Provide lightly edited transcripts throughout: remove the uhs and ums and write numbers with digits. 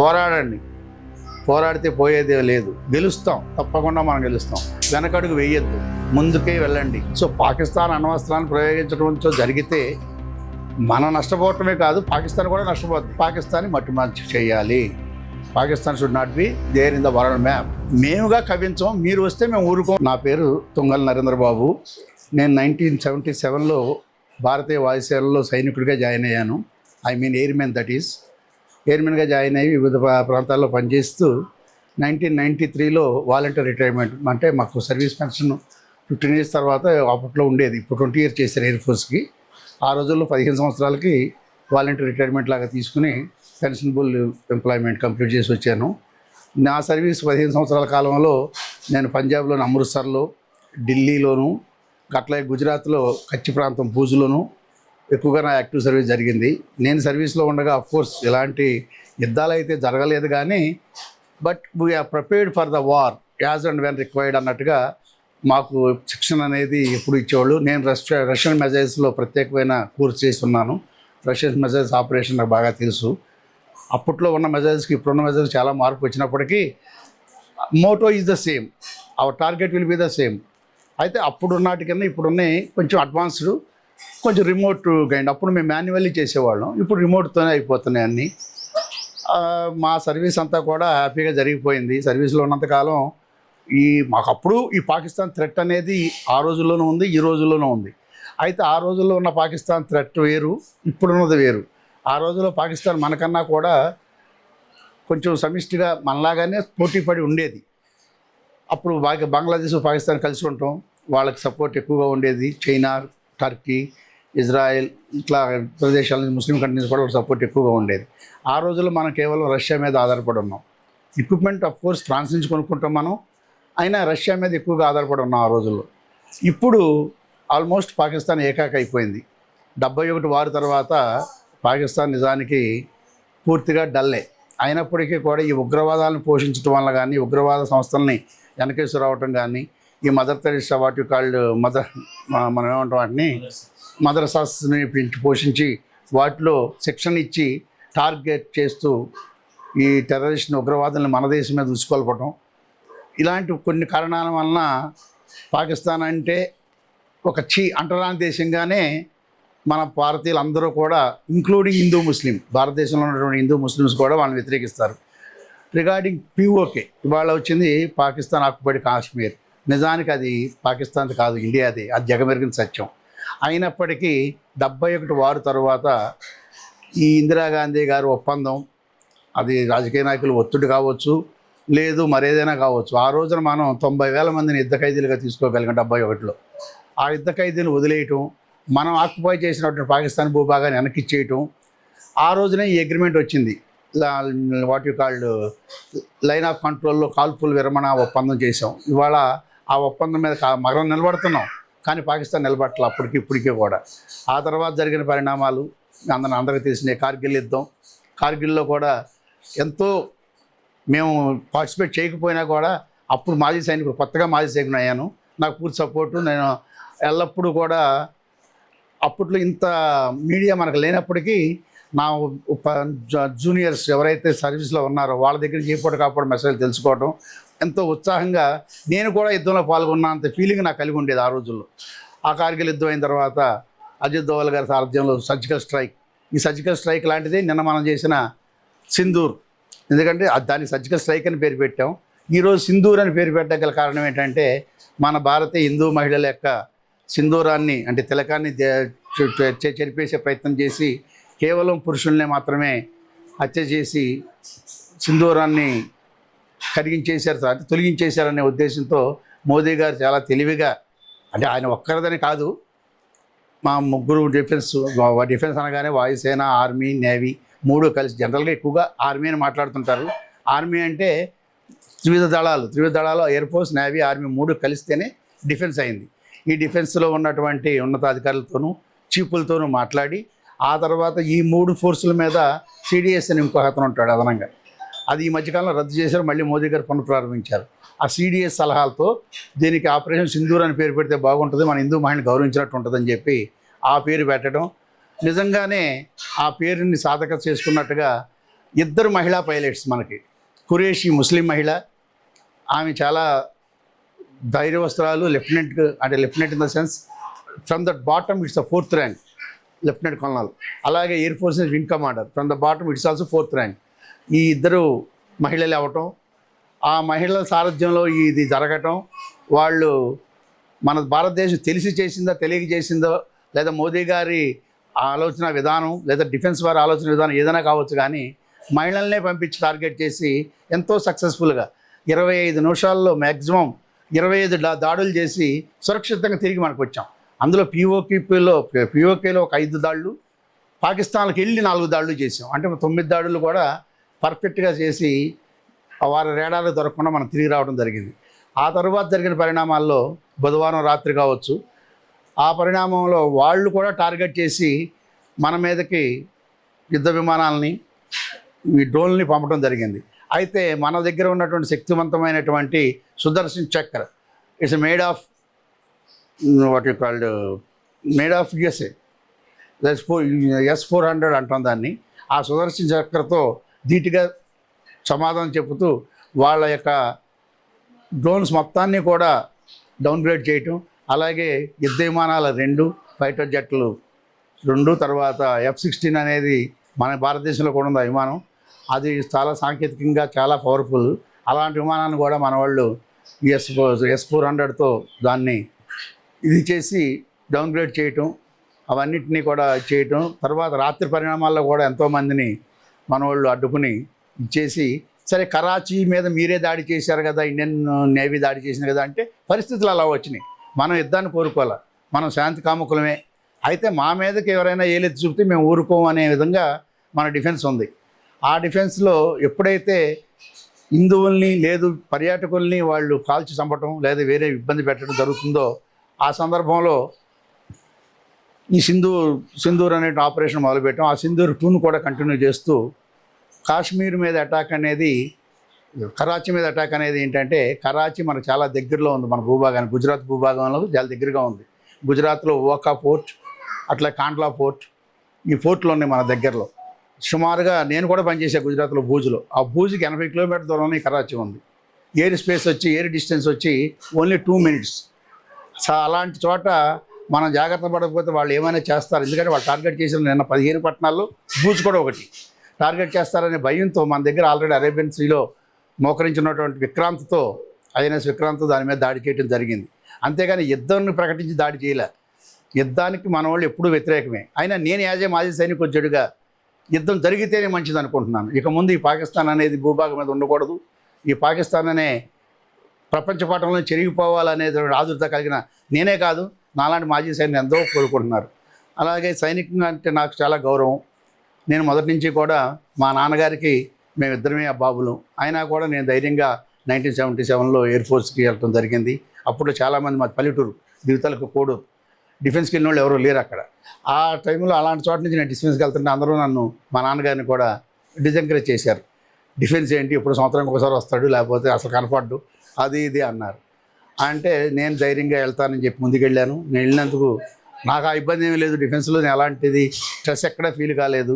పోరాడండి, పోరాడితే పోయేదే లేదు. గెలుస్తాం, తప్పకుండా మనం గెలుస్తాం. వెనకడుగు వేయొద్దు, ముందుకే వెళ్ళండి. సో పాకిస్తాన్ అణ్వస్త్రాన్ని ప్రయోగించడంతో జరిగితే మనం నష్టపోవటమే కాదు, పాకిస్తాన్ కూడా నష్టపోతుంది. పాకిస్తాన్ని మట్టుమార్చి చేయాలి. Pakistan should not be there in the world map. మేముగా కవించం, మీరు వస్తే మేము ఊరుకోం. నా పేరు తుంగల్ నరేంద్రబాబు. నేను 1977లో భారతీయ వాయుసేనలో సైనికుడిగా జాయిన్ అయ్యాను. ఎయిర్మెన్, దట్ ఈస్ ఎయిర్మెన్గా జాయిన్ అయ్యి వివిధ ప్రాంతాల్లో పనిచేస్తూ 1993లో వాలంటీర్ రిటైర్మెంట్, అంటే మాకు సర్వీస్ పెన్షన్ 15 years తర్వాత అప్పట్లో ఉండేది. ఇప్పుడు 20 years చేశారు ఎయిర్ ఫోర్స్కి. ఆ రోజుల్లో 15 సంవత్సరాలకి వాలంటీర్ రిటైర్మెంట్ లాగా తీసుకుని పెన్షనబుల్ ఎంప్లాయ్మెంట్ కంప్లీట్ చేసి వచ్చాను. నా సర్వీస్ 15 సంవత్సరాల కాలంలో నేను పంజాబ్లోని అమృత్సర్లో, ఢిల్లీలోను, అట్లాగే గుజరాత్లో కచ్ ప్రాంతం భూజ్లోను ఎక్కువగా నా యాక్టివ్ సర్వీస్ జరిగింది. నేను సర్వీస్లో ఉండగా అఫ్కోర్స్ ఎలాంటి యుద్ధాలు అయితే జరగలేదు, కానీ but we are prepared for the war as and when required అన్నట్టుగా మాకు శిక్షణ అనేది ఎప్పుడు ఇచ్చేవాళ్ళు. నేను రష్యన్ మెజైల్స్లో ప్రత్యేకమైన కోర్స్ చేసి ఉన్నాను. రష్యన్ మెజైల్స్ ఆపరేషన్ నాకు బాగా తెలుసు. అప్పట్లో ఉన్న మెజైల్స్కి ఇప్పుడున్న మెజైల్స్ చాలా మార్పు వచ్చినప్పటికీ Moto is the same, our target will be the same. అయితే అప్పుడు నాటికన్నా ఇప్పుడున్నాయి కొంచెం అడ్వాన్స్డ్, కొంచెం రిమోట్ గైండ్. అప్పుడు మేము మాన్యువల్లీ చేసేవాళ్ళం, ఇప్పుడు రిమోట్తోనే అయిపోతున్నాయి అన్నీ. మా సర్వీస్ అంతా కూడా హ్యాపీగా జరిగిపోయింది. సర్వీస్లో ఉన్నంతకాలం మాకు అప్పుడు ఈ పాకిస్తాన్ థ్రెట్ అనేది ఆ రోజుల్లోనూ ఉంది, ఈ రోజుల్లోనూ ఉంది. అయితే ఆ రోజుల్లో ఉన్న పాకిస్తాన్ థ్రెట్ వేరు, ఇప్పుడున్నది వేరు. ఆ రోజుల్లో పాకిస్తాన్ మనకన్నా కూడా కొంచెం సమిష్టిగా మనలాగానే పోటీ పడి ఉండేది. అప్పుడు బంగ్లాదేశ్, పాకిస్తాన్ కలిసి ఉంటాం, వాళ్ళకి సపోర్ట్ ఎక్కువగా ఉండేది. చైనా, టర్కీ, ఇజ్రాయెల్ ఇట్లా ప్రదేశాల నుంచి ముస్లిం కంట్రీస్ కూడా సపోర్ట్ ఎక్కువగా ఉండేది. ఆ రోజుల్లో మనం కేవలం రష్యా మీద ఆధారపడి ఉన్నాం. ఎక్విప్మెంట్ ఆఫ్ కోర్స్ ఫ్రాన్స్ నుంచి కొనుక్కుంటాం మనం, అయినా రష్యా మీద ఎక్కువగా ఆధారపడి ఉన్నాం ఆ రోజుల్లో. ఇప్పుడు ఆల్మోస్ట్ పాకిస్తాన్ ఏకాక అయిపోయింది. 71 వార్ తర్వాత పాకిస్తాన్ నిజానికి పూర్తిగా డల్లే. అయినప్పటికీ కూడా ఈ ఉగ్రవాదాలను పోషించడం వల్ల కానీ, ఉగ్రవాద సంస్థల్ని వెనకేసి రావటం కానీ, ఈ మదర్ తెరీసా వాటి కాళ్ళు మనం ఏమంటాం వాటిని మదర్సాస్ని పెంచి పోషించి వాటిలో శిక్షణ ఇచ్చి టార్గెట్ చేస్తూ ఈ టెర్రరిస్ట్ ఉగ్రవాదులను మన దేశం మీద ఉసుకొల్పటం, ఇలాంటి కొన్ని కారణాల వలన పాకిస్తాన్ అంటే ఒక అంటరాని దేశంగానే మన భారతీయులు అందరూ కూడా, ఇంక్లూడింగ్ హిందూ ముస్లిం, భారతదేశంలో ఉన్నటువంటి హిందూ ముస్లిమ్స్ కూడా వాళ్ళని వ్యతిరేకిస్తారు. రిగార్డింగ్ POK ఇవాళ వచ్చింది పాకిస్తాన్ ఆక్యుపైడ్ కాశ్మీర్. నిజానికి అది పాకిస్తాన్ది కాదు, ఇండియాది. అది జగమెరిగిన సత్యం. అయినప్పటికీ 71 వారు తర్వాత ఈ ఇందిరాగాంధీ గారి ఒప్పందం, అది రాజకీయ నాయకులు ఒత్తిడి కావచ్చు, లేదు మరేదైనా కావచ్చు. ఆ రోజున మనం 90,000 మందిని యుద్ధ ఖైదీలుగా తీసుకోగలిగాం 71లో. ఆ యుద్ధ ఖైదీలు వదిలేయటం, మనం ఆక్యుపై చేసినటువంటి పాకిస్తాన్ భూభాగాన్ని వెనక్కిచ్చేయటం, ఆ రోజునే ఈ అగ్రిమెంట్ వచ్చింది. What you called line of కంట్రోల్లో కాల్పుల విరమణ ఒప్పందం చేసాం. ఇవాళ ఆ ఒప్పందం మీద మనం నిలబడుతున్నాం, కానీ పాకిస్తాన్ నిలబడాలి అప్పటికి ఇప్పటికీ కూడా. ఆ తర్వాత జరిగిన పరిణామాలు అందరికీ తెలిసినాయి. కార్గిల్ యుద్ధం, కార్గిల్లో కూడా ఎంతో మేము పార్టిసిపేట్ చేయకపోయినా కూడా అప్పుడు మాజీ సైనికుడు, కొత్తగా మాజీ సైనికుడు అయ్యాను, నాకు పూర్తి సపోర్టు. నేను ఎల్లప్పుడూ కూడా అప్పట్లో ఇంత మీడియా మనకు లేనప్పటికీ నా జూనియర్స్ ఎవరైతే సర్వీస్లో ఉన్నారో వాళ్ళ దగ్గర కాపాడు మెసేజ్ తెలుసుకోవడం, ఎంతో ఉత్సాహంగా నేను కూడా యుద్ధంలో పాల్గొన్నంత ఫీలింగ్ నాకు కలిగి ఉండేది ఆ రోజుల్లో. ఆ కార్గిల్ యుద్ధం అయిన తర్వాత అజిత్ దోవల్ గారి సారథ్యంలో సర్జికల్ స్ట్రైక్, ఈ సర్జికల్ స్ట్రైక్ లాంటిది నిన్న మనం చేసిన సింధూర్. ఎందుకంటే దానికి సర్జికల్ స్ట్రైక్ అని పేరు పెట్టాం. ఈరోజు సింధూర్ అని పేరు పెట్టగల కారణం ఏంటంటే మన భారతీయ హిందూ మహిళల యొక్క సింధూరాన్ని, అంటే తిలకాన్ని చెరిపేసే ప్రయత్నం చేసి కేవలం పురుషుల్నే మాత్రమే హత్య చేసి సింధూరాన్ని కరిగించేశారు, తొలగించేశారనే ఉద్దేశంతో మోదీ గారు చాలా తెలివిగా, అంటే ఆయన ఒక్కరిదని కాదు, మా ముగ్గురు డిఫెన్స్ అనగానే వాయుసేన, ఆర్మీ, నేవీ మూడు కలిసి, జనరల్గా ఎక్కువగా ఆర్మీ అని మాట్లాడుతుంటారు. ఆర్మీ అంటే త్రివిధ దళాలు ఎయిర్ ఫోర్స్, నేవీ, ఆర్మీ మూడు కలిస్తేనే డిఫెన్స్ అయింది. ఈ డిఫెన్స్లో ఉన్నటువంటి ఉన్నతాధికారులతోనూ చీఫులతోనూ మాట్లాడి ఆ తర్వాత ఈ 3 ఫోర్సుల మీద CDS అని ఇంకో అతను ఉంటాడు అదనంగా. అది ఈ మధ్యకాలంలో రద్దు చేశారు, మళ్ళీ మోదీ గారు పునఃప్రారంభించారు. ఆ CDS సలహాలతో దీనికి ఆపరేషన్ సింధూర్ అని పేరు పెడితే బాగుంటుంది, మన హిందూ మహిళని గౌరవించినట్టు ఉంటుందని చెప్పి ఆ పేరు పెట్టడం. నిజంగానే ఆ పేరుని సాధక చేసుకున్నట్టుగా ఇద్దరు మహిళా పైలట్స్ మనకి. ఖురేషి ముస్లిం మహిళ, ఆమె చాలా ధైర్యవస్త్రాలు, lieutenant in the sense from the bottom it's the 4th rank, lieutenant colonel. అలాగే air force wing commander from the bottom it's also 4th rank. ఈ ఇద్దరు మహిళలు అవ్వటం, ఆ మహిళల సారథ్యంలో ఇది జరగటం, వాళ్ళు మన భారతదేశం తెలిసి చేసిందో తెలియక చేసిందో, లేదా మోదీ గారి ఆలోచన విధానం, లేదా డిఫెన్స్ వారి ఆలోచన విధానం ఏదైనా కావచ్చు, కానీ మహిళల్నే పంపించి టార్గెట్ చేసి ఎంతో సక్సెస్ఫుల్గా 25 నిమిషాల్లో మ్యాక్సిమం 25 దాడులు చేసి సురక్షితంగా తిరిగి మనకు వచ్చాం. అందులో పిఓకేలో ఒక 5 దాడులు, పాకిస్తాన్కి వెళ్ళి 4 దాడులు చేసాం. అంటే 9 దాడులు కూడా పర్ఫెక్ట్గా చేసి వారి రేడాలు దొరకకుండా మనం తిరిగి రావడం జరిగింది. ఆ తర్వాత జరిగిన పరిణామాల్లో బుధవారం రాత్రి కావచ్చు, ఆ పరిణామంలో వాళ్ళు కూడా టార్గెట్ చేసి మన మీదకి యుద్ధ విమానాలని, ఈ డ్రోన్లని పంపడం జరిగింది. అయితే మన దగ్గర ఉన్నటువంటి శక్తివంతమైనటువంటి సుదర్శన్ చక్ర, it's made of made of USA, S-400 అంటాం దాన్ని. ఆ సుదర్శన్ చక్రతో ధీటుగా సమాధానం చెబుతూ వాళ్ళ యొక్క డ్రోన్స్ మొత్తాన్ని కూడా డౌన్గ్రేడ్ చేయటం, అలాగే యుద్ధ విమానాలు 2, ఫైటర్ జెట్లు 2, తర్వాత F-16 అనేది మన భారతదేశంలో కూడా ఉంది ఆ విమానం. అది చాలా సాంకేతికంగా చాలా పవర్ఫుల్. అలాంటి విమానాన్ని కూడా మన వాళ్ళు S-400తో దాన్ని ఇది చేసి డౌన్గ్రేడ్ చేయటం, అవన్నిటినీ కూడా చేయటం. తర్వాత రాత్రి పరిణామాల్లో కూడా ఎంతోమందిని మన వాళ్ళు అడ్డుకుని ఇచ్చేసి, సరే కరాచీ మీద మీరే దాడి చేశారు కదా, ఇండియన్ నేవీ దాడి చేసింది కదా అంటే పరిస్థితులు అలా వచ్చినాయి. మనం యుద్ధాన్ని కోరుకోవాలి, మనం శాంతి కాముకులమే. అయితే మా మీదకి ఎవరైనా ఏలెత్తి చూపితే మేము ఊరుకోం అనే విధంగా మన డిఫెన్స్ ఉంది. ఆ డిఫెన్స్లో ఎప్పుడైతే హిందువుల్ని లేదు పర్యాటకుల్ని వాళ్ళు కాల్చి చంపటం లేదా వేరే ఇబ్బంది పెట్టడం జరుగుతుందో, ఆ సందర్భంలో ఈ సింధూర్ అనే ఆపరేషన్ మొదలుపెట్టాం. ఆ సింధూర్ 2ను కూడా కంటిన్యూ చేస్తూ కాశ్మీర్ మీద అటాక్ అనేది, కరాచీ మీద అటాక్ అనేది ఏంటంటే, కరాచీ మనకు చాలా దగ్గరలో ఉంది, మన భూభాగానికి, గుజరాత్ భూభాగంలో చాలా దగ్గరగా ఉంది. గుజరాత్లో ఓకా పోర్ట్, అట్లా కాండ్లా పోర్ట్, ఈ పోర్ట్లు ఉన్నాయి మన దగ్గరలో. సుమారుగా నేను కూడా పనిచేసే గుజరాత్లో భూజ్లో, ఆ భూజ్కి 80 కిలోమీటర్ దూరంలో ఈ కరాచీ ఉంది. ఎయిర్ డిస్టెన్స్ వచ్చి ఓన్లీ 2 minutes. అలాంటి చోట మనం జాగ్రత్త పడకపోతే వాళ్ళు ఏమైనా చేస్తారు. ఎందుకంటే వాళ్ళు టార్గెట్ చేసిన నిన్న 15 పట్టణాల్లో భూజ్ కూడా ఒకటి టార్గెట్ చేస్తారనే భయంతో మన దగ్గర ఆల్రెడీ అరేబియన్ సీలో మోకరించినటువంటి విక్రాంత్తో, INS విక్రాంత్ దాని మీద దాడి చేయడం జరిగింది. అంతేగాని యుద్ధాన్ని ప్రకటించి దాడి చేయలే. యుద్ధానికి మన వాళ్ళు ఎప్పుడూ వ్యతిరేకమే. అయినా నేను మాజీ సైనికోద్యోగిగా యుద్ధం జరిగితేనే మంచిది అనుకుంటున్నాను. ఇక ముందు ఈ పాకిస్తాన్ అనేది భూభాగం మీద ఉండకూడదు, ఈ పాకిస్తాన్ అనే ప్రపంచ పటంలో చెరిగిపోవాలనేది ఆదుర్త కలిగిన నేనే కాదు, నాలాంటి మాజీ సైనికులు ఎంతో కోరుకుంటున్నారు. అలాగే సైనికంగా అంటే నాకు చాలా గౌరవం. నేను మొదటి నుంచి కూడా మా నాన్నగారికి మేమిద్దరమే బాబులు, అయినా కూడా నేను ధైర్యంగా 1977లో ఎయిర్ ఫోర్స్కి వెళ్ళడం జరిగింది. అప్పుడు చాలామంది మా పల్లెటూరు దివితలకు కోడు డిఫెన్స్కి వెళ్ళిన వాళ్ళు ఎవరూ లేరు అక్కడ. ఆ టైంలో అలాంటి చోట నుంచి నేను డిఫెన్స్కి వెళ్తుంటే అందరూ నన్ను, మా నాన్నగారిని కూడా డిసెంకరేజ్ చేశారు. డిఫెన్స్ ఏంటి, ఇప్పుడు సంవత్సరానికి ఒకసారి వస్తాడు, లేకపోతే అసలు కనపడ్డు, అది ఇది అన్నారు. అంటే నేను ధైర్యంగా వెళ్తానని చెప్పి ముందుకెళ్ళాను. నేను వెళ్ళినందుకు నాకు ఆ ఇబ్బంది ఏమీ లేదు. డిఫెన్స్లో నేను ఎలాంటిది స్ట్రెస్ ఎక్కడా ఫీల్ కాలేదు.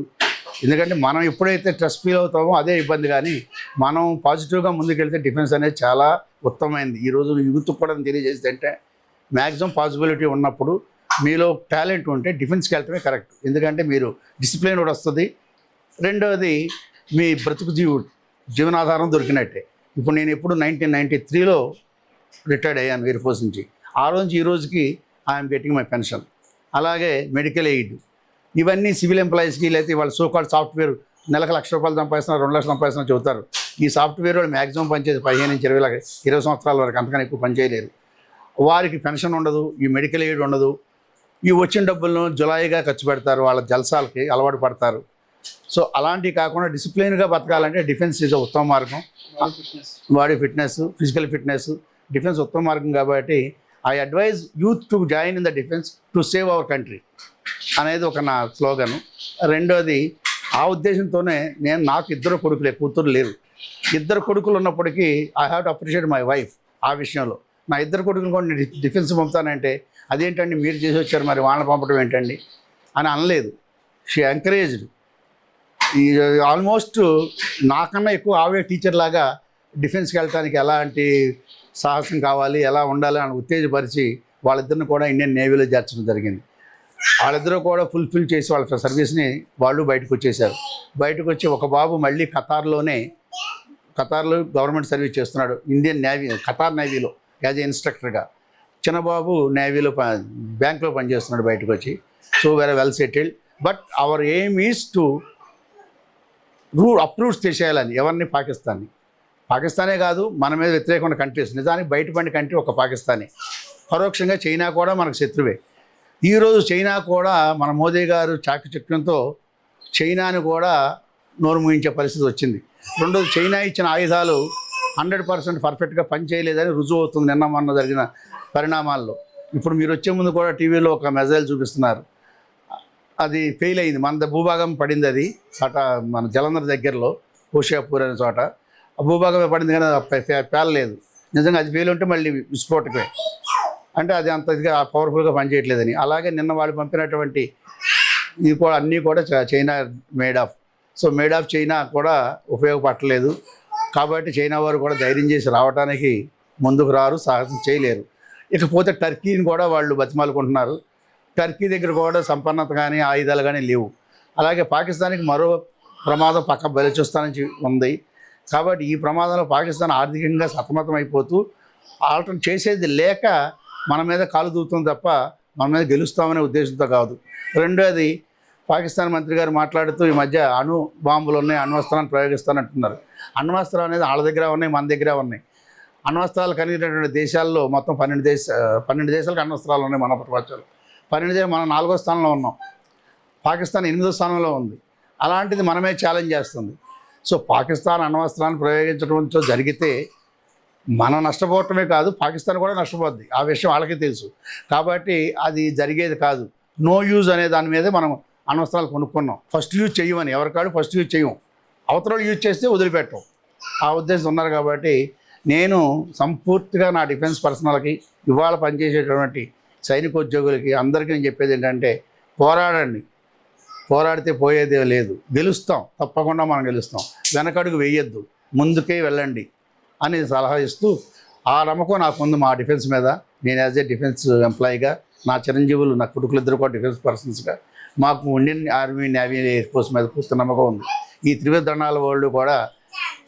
ఎందుకంటే మనం ఎప్పుడైతే స్ట్రెస్ ఫీల్ అవుతామో అదే ఇబ్బంది, కానీ మనం పాజిటివ్గా ముందుకెళ్తే డిఫెన్స్ అనేది చాలా ఉత్తమమైంది. ఈరోజు యూత్ కూడా తెలియజేస్తే అంటే మ్యాక్సిమం పాసిబిలిటీ ఉన్నప్పుడు మీలో టాలెంట్ ఉంటే డిఫెన్స్కి వెళ్ళటమే కరెక్ట్. ఎందుకంటే మీరు డిసిప్లిన్ కూడా వస్తుంది, రెండవది మీ బ్రతుకు జీవనాధారం దొరికినట్టే. ఇప్పుడు నేను ఎప్పుడు 1993లో రిటైర్డ్ అయ్యాను ఎయిర్ ఫోర్స్ నుంచి. ఆ రోజు ఈ రోజుకి ఐఎమ్ గెటింగ్ మై పెన్షన్. అలాగే మెడికల్ ఎయిడ్, ఇవన్నీ సివిల్ ఎంప్లాయీస్కి, లేకపోతే వాళ్ళ సోకాల్డ్ సాఫ్ట్వేర్ నెలకు ₹1,00,000 సంపాదిస్తున్నారు, 2 లక్షలు సంపాదిస్తున్నారు చెబుతారు. ఈ సాఫ్ట్వేర్ వాళ్ళు మ్యాక్సిమం పనిచేసి 15 నుంచి 20 సంవత్సరాల వరకు, అంతకన్నా ఎక్కువ పనిచేయలేరు. వారికి పెన్షన్ ఉండదు, ఈ మెడికల్ ఎయిడ్ ఉండదు. ఈ వచ్చిన డబ్బులను జులాయిగా ఖర్చు పెడతారు, వాళ్ళ జల్సాలకి అలవాటు పడతారు. సో అలాంటివి కాకుండా డిసిప్లిన్గా బతకాలంటే డిఫెన్స్ ఈజ్ ఉత్తమ మార్గం. Body fitness, physical fitness, defence ఉత్తమ మార్గం. కాబట్టి I advise youth to join in the defence to save our country అనేది ఒక నా స్లోగను. రెండోది, ఆ ఉద్దేశంతోనే నాకు 2 కొడుకులే, కూతురు లేరు. 2 కొడుకులు ఉన్నప్పటికీ I have to appreciate my wife. ఆ విషయంలో నా 2 కొడుకులు కూడా నేను డిఫెన్స్ పంపుతానంటే అదేంటండి మీరు చేసి వచ్చారు, మరి వాళ్ళని పంపడం ఏంటండి అని అనలేదు. She encouraged. ఈ ఆల్మోస్ట్ నాకన్నా ఎక్కువ ఆవే టీచర్ లాగా డిఫెన్స్కి వెళ్ళడానికి ఎలాంటి సాహసం కావాలి, ఎలా ఉండాలి అని ఉత్తేజపరిచి వాళ్ళిద్దరిని కూడా ఇండియన్ నేవీలో చేర్చడం జరిగింది. వాళ్ళిద్దరూ కూడా ఫుల్ఫిల్ చేసి వాళ్ళ సర్వీస్ని వాళ్ళు బయటకు వచ్చేసారు. బయటకు వచ్చి ఒక బాబు మళ్ళీ ఖతార్లో గవర్నమెంట్ సర్వీస్ చేస్తున్నాడు, ఇండియన్ నేవీ ఖతార్ నేవీలో యాజ్ ఏ ఇన్స్ట్రక్టర్గా. చిన్నబాబు నేవీలో బ్యాంక్లో పనిచేస్తున్నాడు బయటకు వచ్చి. So very well settled. But our aim is to approves చేసేయాలని ఎవరిని పాకిస్తానే కాదు, మన మీద వ్యతిరేకమైన కంట్రీస్. నిజానికి బయటపడిన కంట్రీ ఒక పాకిస్తానే. పరోక్షంగా చైనా కూడా మనకు శత్రువే. ఈరోజు చైనా కూడా మన మోదీ గారు చాకచక్యంతో చైనాని కూడా నోరు మూయించే పరిస్థితి వచ్చింది. రెండోది, చైనా ఇచ్చిన ఆయుధాలు 100% పర్ఫెక్ట్గా పనిచేయలేదని రుజువు అవుతుంది నిన్న మొన్న జరిగిన పరిణామాల్లో. ఇప్పుడు మీరు వచ్చే ముందు కూడా టీవీలో ఒక మెజైల్ చూపిస్తున్నారు, అది ఫెయిల్ అయింది. మన భూభాగం పడింది, అది అట మన జలంధర్ దగ్గరలో హోషియాపూర్ అనే చోట ఆ భూభాగమే పడింది, కానీ పేలలేదు. నిజంగా అది ఫెయిల్ ఉంటే మళ్ళీ విస్ఫోటకమే, అంటే అది అంత ఇదిగా పవర్ఫుల్గా పనిచేయట్లేదని. అలాగే నిన్న వాళ్ళు పంపినటువంటి ఇది కూడా అన్నీ కూడా China made of. So made of China కూడా ఉపయోగపడలేదు. కాబట్టి చైనా వారు కూడా ధైర్యం చేసి రావడానికి ముందుకు రారు, సాహసం చేయలేరు. ఇకపోతే టర్కీని కూడా వాళ్ళు బతిమాలుకుంటున్నారు. టర్కీ దగ్గర కూడా సంపన్నత కానీ ఆయుధాలు కానీ లేవు. అలాగే పాకిస్తాన్కి మరో ప్రమాదం పక్క బలిచూస్తానికి ఉంది. కాబట్టి ఈ ప్రమాదంలో పాకిస్తాన్ ఆర్థికంగా సతమతం అయిపోతూ ఆల్టర్నేట్ చేసేది లేక మన మీద కాలు దూకుతుంది తప్ప మన మీద గెలుస్తామనే ఉద్దేశంతో కాదు. రెండోది, పాకిస్తాన్ మంత్రి గారు మాట్లాడుతూ ఈ మధ్య అణు బాంబులు ఉన్నాయి, అణ్వస్త్రాన్ని ప్రయోగిస్తానంటున్నారు. అణ్వస్త్రం అనేది వాళ్ళ దగ్గర ఉన్నాయి, మన దగ్గర ఉన్నాయి. అణ్వస్త్రాలు కలిగినటువంటి దేశాల్లో మొత్తం 12 దేశాలకు అణ్వస్త్రాలు ఉన్నాయి మన ప్రపంచంలో. 12 దేశాలు, మనం 4వ స్థానంలో ఉన్నాం. పాకిస్తాన్ 8వ స్థానంలో ఉంది. అలాంటిది మనమే ఛాలెంజ్ చేస్తుంది. సో పాకిస్తాన్ అణ్వస్త్రాన్ని ప్రయోగించడంతో జరిగితే మనం నష్టపోవటమే కాదు, పాకిస్తాన్ కూడా నష్టపోద్ది. ఆ విషయం వాళ్ళకి తెలుసు. కాబట్టి అది జరిగేది కాదు. నో యూజ్ అనే దాని మీదే మనం అణ్వస్త్రాలు కొనుక్కున్నాం. ఫస్ట్ యూజ్ చేయమని, ఎవరికాడు ఫస్ట్ యూజ్ చేయం, అవతల యూజ్ చేస్తే వదిలిపెట్టం. ఆ ఉద్దేశం ఉన్నారు. కాబట్టి నేను సంపూర్తిగా నా డిఫెన్స్ పర్సనల్కి, ఇవాళ పనిచేసేటటువంటి సైనికోద్యోగులకి అందరికీ నేను చెప్పేది ఏంటంటే, పోరాడండి. పోరాడితే పోయేదే లేదు, గెలుస్తాం, తప్పకుండా మనం గెలుస్తాం. వెనకడుగు వేయొద్దు, ముందుకే వెళ్ళండి అని సలహా ఇస్తూ, ఆ నమ్మకం నాకుంది మా డిఫెన్స్ మీద. నేను యాజ్ ఏ డిఫెన్స్ ఎంప్లాయీగా, నా చిరంజీవులు, నా కొడుకులిద్దరు కూడా డిఫెన్స్ పర్సన్స్గా, మాకు Indian army, navy, air force మీద పూర్తి నమ్మకం ఉంది. ఈ త్రివిధ దళాల వాళ్ళు కూడా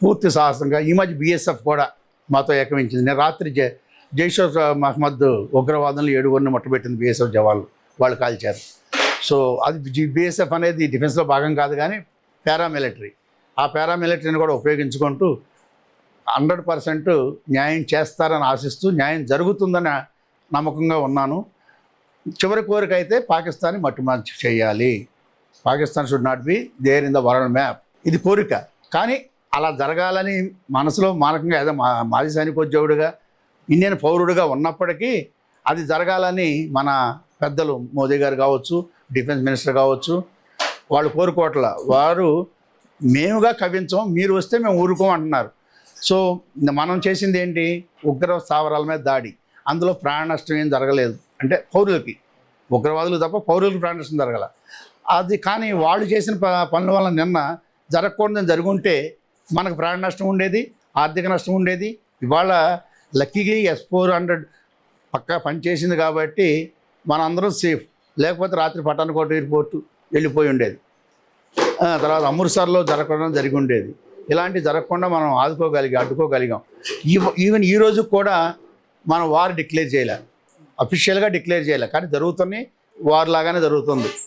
పూర్తి సాహసంగా, ఈ మధ్య BSF కూడా మాతో ఏకమించింది. నేను రాత్రి జైష్ మహమ్మద్ ఉగ్రవాదులు 7 ముట్టబెట్టింది BSF జవాన్లు, వాళ్ళు కాల్చారు. సో అది BSF అనేది డిఫెన్స్లో భాగం కాదు, కానీ పారామిలిటరీ. ఆ పారామిలిటరీని కూడా ఉపయోగించుకుంటూ 100% న్యాయం చేస్తారని ఆశిస్తూ, న్యాయం జరుగుతుందని నమ్మకంగా ఉన్నాను. చివరి కోరిక అయితే పాకిస్తాన్ని మట్టుమార్చి చేయాలి. Pakistan should not be there in the world map. ఇది కోరిక. కానీ అలా జరగాలని మనసులో మానకంగా, ఏదో మాజీ సైనికోద్యోగుడిగా, ఇండియన్ పౌరుడిగా ఉన్నప్పటికీ అది జరగాలని మన పెద్దలు మోదీ గారు కావచ్చు, డిఫెన్స్ మినిస్టర్ కావచ్చు, వాళ్ళు కోరుకోవట్ల. వారు మేముగా కవించం, మీరు వస్తే మేము ఊరుకోం అంటున్నారు. సో మనం చేసింది ఏంటి? ఉగ్ర స్థావరాల మీద దాడి. అందులో ప్రాణ నష్టం ఏం జరగలేదు, అంటే పౌరులకి, ఉగ్రవాదులు తప్ప పౌరులకు ప్రాణ నష్టం జరగల. అది కానీ వాళ్ళు చేసిన పనుల వల్ల నిన్న జరగకూడదని జరుగుంటే మనకు ప్రాణ నష్టం ఉండేది, ఆర్థిక నష్టం ఉండేది. ఇవాళ లక్కీగా S-400 పక్కా పనిచేసింది కాబట్టి మనందరం సేఫ్. లేకపోతే రాత్రి పఠాన్కోట్ ఎయిర్పోర్టు వెళ్ళిపోయి ఉండేది, తర్వాత అమృత్సర్లో జరగడం జరిగి ఉండేది. ఇలాంటివి జరగకుండా మనం అడ్డుకోగలిగాం. ఈవెన్ ఈ రోజు కూడా మనం వార్ డిక్లేర్ చేయలే, అఫీషియల్గా డిక్లేర్ చేయలే, కానీ జరుగుతున్నాయి, వార్ లాగానే జరుగుతుంది.